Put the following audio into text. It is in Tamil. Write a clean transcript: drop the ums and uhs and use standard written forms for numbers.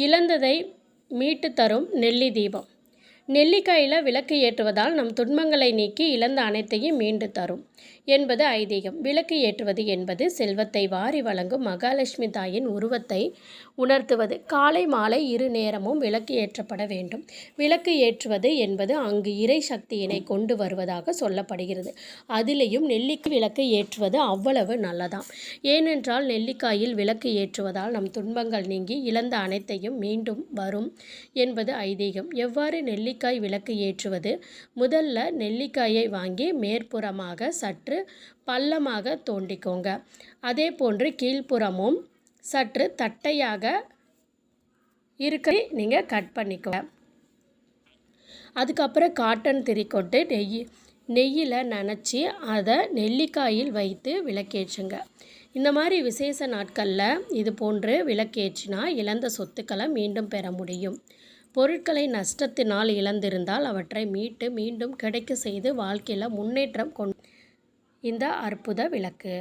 இழந்ததை மீட்டு தரும் நெல்லி தீபம். நெல்லிக்காயில் விளக்கு ஏற்றுவதால் நம் துன்பங்களை நீக்கி இழந்த அனைத்தையும் மீண்டு தரும் என்பது ஐதீகம். விளக்கு ஏற்றுவது என்பது செல்வத்தை வாரி வழங்கும் மகாலட்சுமி தாயின் உருவத்தை உணர்த்துவது. காலை மாலை இரு நேரமும் விளக்கு ஏற்றப்பட வேண்டும். விளக்கு ஏற்றுவது என்பது அங்கு இறை சக்தியினை கொண்டு வருவதாக சொல்லப்படுகிறது. அதிலேயும் நெல்லிக்காய் விளக்கு ஏற்றுவது அவ்வளவு நல்லதாம். ஏனென்றால் நெல்லிக்காயில் விளக்கு ஏற்றுவதால் நம் துன்பங்கள் நீங்கி இழந்த அனைத்தையும் மீண்டும் வரும் என்பது ஐதீகம். எவ்வாறு நெல்லிக்காய் விளக்கு ஏற்றுவது? முதல்ல நெல்லிக்காயை வாங்கி மேற்புறமாக சற்று பள்ளமாக தோண்டிக்கோங்க. அதே போன்று கீழ்ப்புறமும் சற்று தட்டையாக இருக்க நீங்கள் கட் பண்ணிக்கோங்க. அதுக்கப்புறம் காட்டன் திரி கொண்டு நெய்யில் நனைச்சி அதை நெல்லிக்காயில் வைத்து விளக்கேற்றுங்க. இந்த மாதிரி விசேஷ நாட்களில் இது போன்று விளக்கேற்றினா இழந்த சொத்துக்களை மீண்டும் பெற முடியும். பொருட்களை நஷ்டத்தினால் இழந்திருந்தால் அவற்றை மீட்டு மீண்டும் கிடைக்க செய்து வாழ்க்கையில் முன்னேற்றம் கொண்டு இந்த அற்புத விளக்கு.